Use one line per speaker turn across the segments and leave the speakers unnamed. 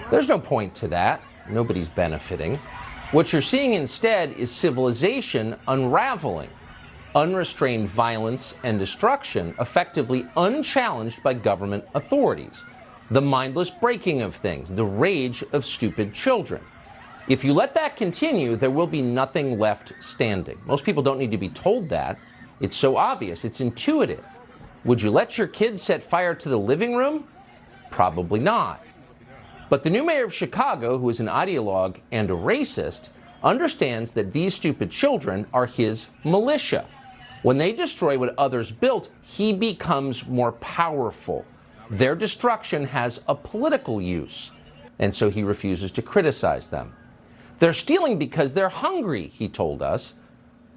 There's no point to that. Nobody's benefiting. What you're seeing instead is civilization unraveling. Unrestrained violence and destruction, effectively unchallenged by government authorities. The mindless breaking of things, the rage of stupid children. If you let that continue, there will be nothing left standing. Most people don't need to be told that. It's so obvious, it's intuitive. Would you let your kids set fire to the living room? Probably not. But the new mayor of Chicago, who is an ideologue and a racist, understands that these stupid children are his militia. When they destroy what others built, he becomes more powerful. Their destruction has a political use, and so he refuses to criticize them. They're stealing because they're hungry, he told us,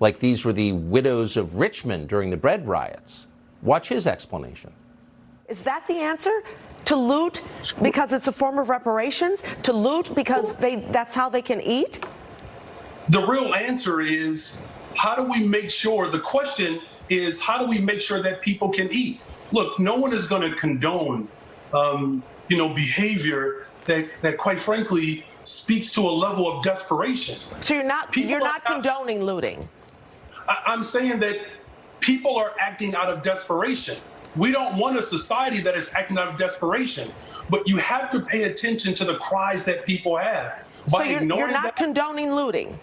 like these were the widows of Richmond during the bread riots. Watch his explanation.
Is that the answer? To loot because it's a form of reparations? To loot because that's how they can eat?
The real answer is, how do we make sure, the question is, how do we make sure that people can eat? Look, no one is going to condone, behavior that quite frankly speaks to a level of desperation.
So you're not condoning looting?
I'm saying that people are acting out of desperation. We don't want a society that is acting out of desperation, but you have to pay attention to the cries that people have.
So you're not condoning looting?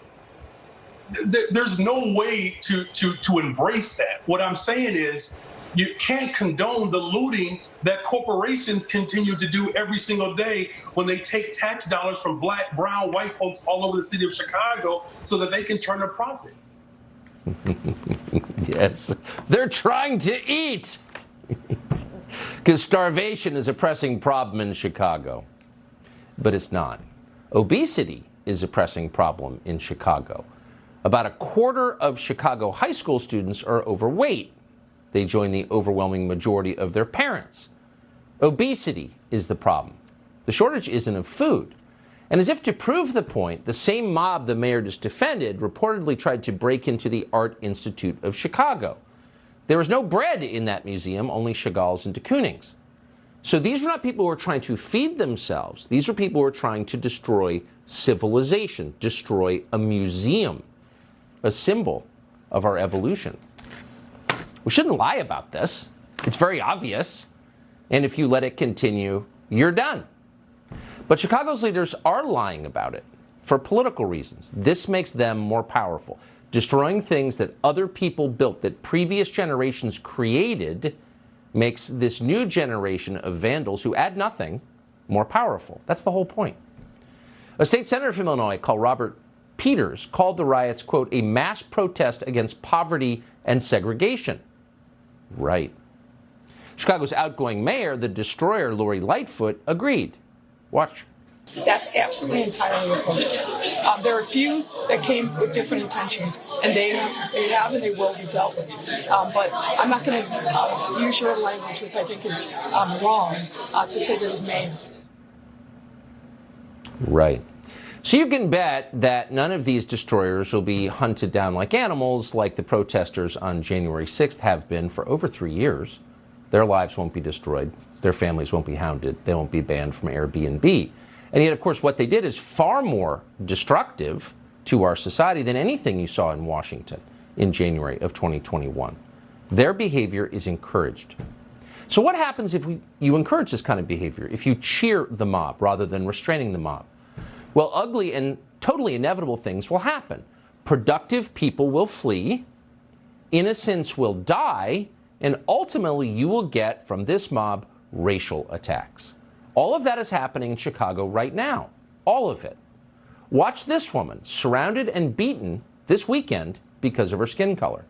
There's no way to embrace that. What I'm saying is you can't condone the looting that corporations continue to do every single day when they take tax dollars from black, brown, white folks all over the city of Chicago so that they can turn a profit.
Yes, they're trying to eat. Because starvation is a pressing problem in Chicago. But it's not. Obesity is a pressing problem in Chicago. About a quarter of Chicago high school students are overweight. They join the overwhelming majority of their parents. Obesity is the problem. The shortage isn't of food. And as if to prove the point, the same mob the mayor just defended reportedly tried to break into the Art Institute of Chicago. There was no bread in that museum, only Chagall's and de Kooning's. So these were not people who were trying to feed themselves. These were people who were trying to destroy civilization, destroy a museum, a symbol of our evolution. We shouldn't lie about this. It's very obvious. And if you let it continue, you're done. But Chicago's leaders are lying about it for political reasons. This makes them more powerful. Destroying things that other people built, that previous generations created, makes this new generation of vandals who add nothing more powerful. That's the whole point. A state senator from Illinois called Robert Peters called the riots, quote, a mass protest against poverty and segregation. Right. Chicago's outgoing mayor, the destroyer Lori Lightfoot, agreed. Watch.
That's absolutely entirely appropriate. There are a few that came with different intentions, and they have and they will be dealt with. But I'm not going to use your language, which I think is wrong, to say there's may.
Right. So you can bet that none of these destroyers will be hunted down like animals like the protesters on January 6th have been for over 3 years. Their lives won't be destroyed. Their families won't be hounded. They won't be banned from Airbnb. And yet, of course, what they did is far more destructive to our society than anything you saw in Washington in January of 2021. Their behavior is encouraged. So what happens if you encourage this kind of behavior, if you cheer the mob rather than restraining the mob? Well, ugly and totally inevitable things will happen. Productive people will flee, innocents will die, and ultimately you will get from this mob racial attacks. All of that is happening in Chicago right now. All of it. Watch this woman surrounded and beaten this weekend because of her skin color.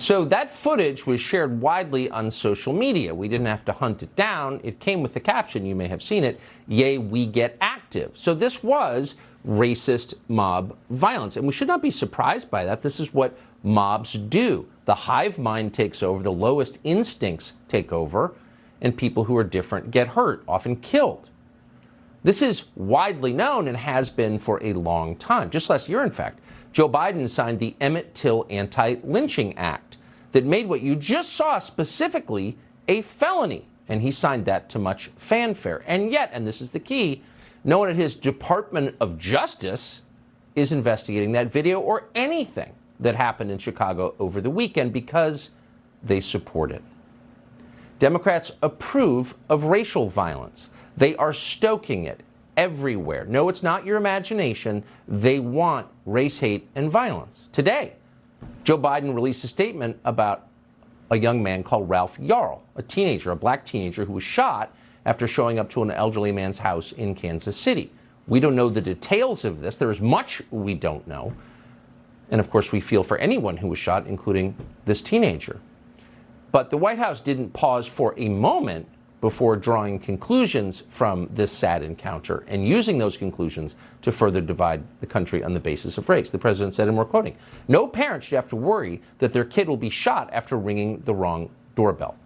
So that footage was shared widely on social media. We didn't have to hunt it down. It came with the caption, you may have seen it, "Yay, we get active." So this was racist mob violence. And we should not be surprised by that. This is what mobs do. The hive mind takes over, the lowest instincts take over, and people who are different get hurt, often killed. This is widely known and has been for a long time. Just last year, in fact, Joe Biden signed the Emmett Till Anti-Lynching Act that made what you just saw specifically a felony. And he signed that to much fanfare. And yet, and this is the key, no one at his Department of Justice is investigating that video or anything that happened in Chicago over the weekend because they support it. Democrats approve of racial violence. They are stoking it everywhere. No, it's not your imagination. They want race hate and violence. Today, Joe Biden released a statement about a young man called Ralph Yarl, a teenager, a black teenager who was shot after showing up to an elderly man's house in Kansas City. We don't know the details of this. There is much we don't know. And of course, we feel for anyone who was shot, including this teenager. But the White House didn't pause for a moment before drawing conclusions from this sad encounter and using those conclusions to further divide the country on the basis of race. The president said, and we're quoting, "No parent should have to worry that their kid will be shot after ringing the wrong doorbell."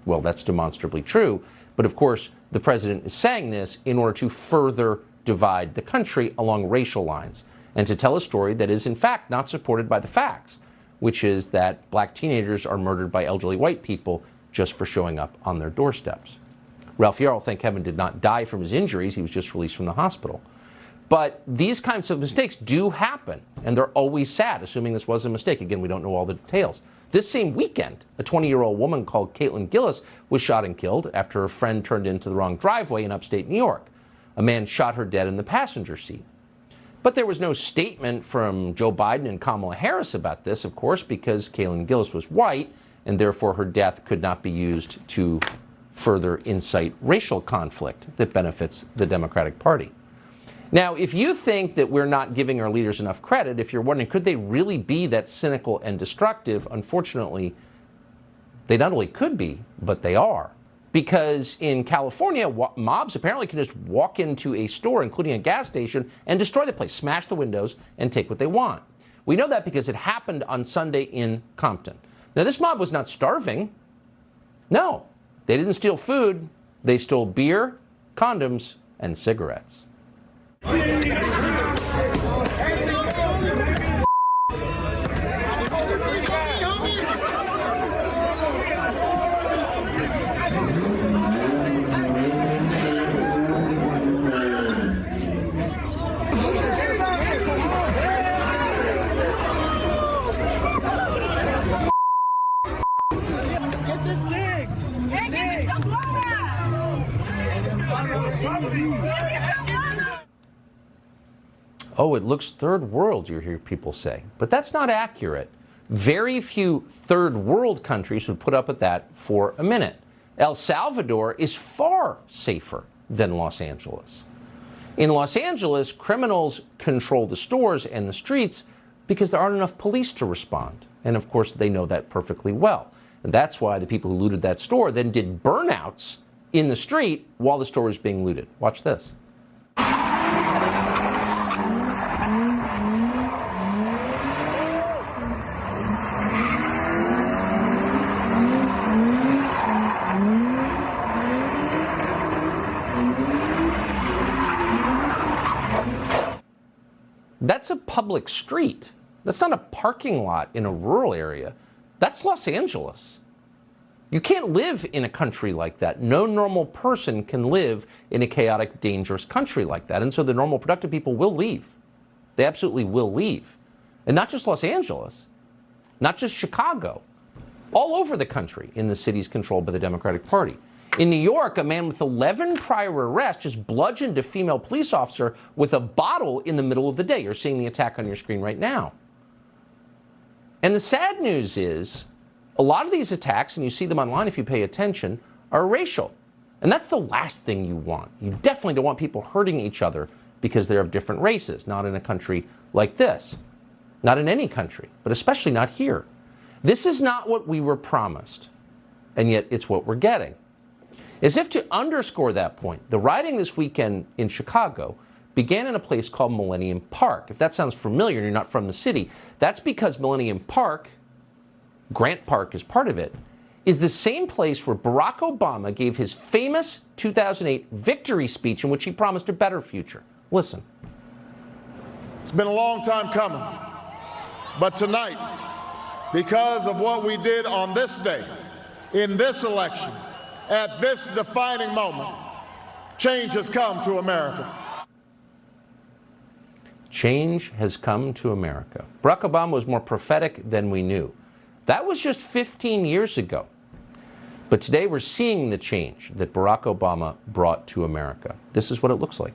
Well, that's demonstrably true. But of course, the president is saying this in order to further divide the country along racial lines and to tell a story that is, in fact, not supported by the facts, which is that black teenagers are murdered by elderly white people just for showing up on their doorsteps. Ralph Yarl, thank heaven, did not die from his injuries. He was just released from the hospital. But these kinds of mistakes do happen, and they're always sad, assuming this was a mistake. Again, we don't know all the details. This same weekend, a 20-year-old woman called Caitlin Gillis was shot and killed after her friend turned into the wrong driveway in upstate New York. A man shot her dead in the passenger seat. But there was no statement from Joe Biden and Kamala Harris about this, of course, because Caitlin Gillis was white, and therefore her death could not be used to further incite racial conflict that benefits the Democratic Party. Now, if you think that we're not giving our leaders enough credit, if you're wondering, could they really be that cynical and destructive? Unfortunately, they not only could be, but they are. Because in California, mobs apparently can just walk into a store, including a gas station, and destroy the place, smash the windows, and take what they want. We know that because it happened on Sunday in Compton. Now, this mob was not starving. No, they didn't steal food. They stole beer, condoms, and cigarettes. Oh, it looks third world, you hear people say. But that's not accurate. Very few third world countries would put up with that for a minute. El Salvador is far safer than Los Angeles. In Los Angeles, criminals control the stores and the streets because there aren't enough police to respond. And of course, they know that perfectly well. And that's why the people who looted that store then did burnouts in the street while the store was being looted. Watch this. That's a public street. That's not a parking lot in a rural area. That's Los Angeles. You can't live in a country like that. No normal person can live in a chaotic, dangerous country like that. And so the normal, productive people will leave. They absolutely will leave. And not just Los Angeles, not just Chicago, all over the country in the cities controlled by the Democratic Party. In New York, a man with 11 prior arrests just bludgeoned a female police officer with a bottle in the middle of the day. You're seeing the attack on your screen right now. And the sad news is, a lot of these attacks, and you see them online if you pay attention, are racial. And that's the last thing you want. You definitely don't want people hurting each other because they're of different races, not in a country like this. Not in any country, but especially not here. This is not what we were promised, and yet it's what we're getting. As if to underscore that point, the rioting this weekend in Chicago began in a place called Millennium Park. If that sounds familiar and you're not from the city, that's because Millennium Park, Grant Park is part of it, is the same place where Barack Obama gave his famous 2008 victory speech in which he promised a better future. Listen.
It's been a long time coming, but tonight, because of what we did on this day, in this election, at this defining moment, change has come to America.
Change has come to America. Barack Obama was more prophetic than we knew. That was just 15 years ago. But today we're seeing the change that Barack Obama brought to America. This is what it looks like.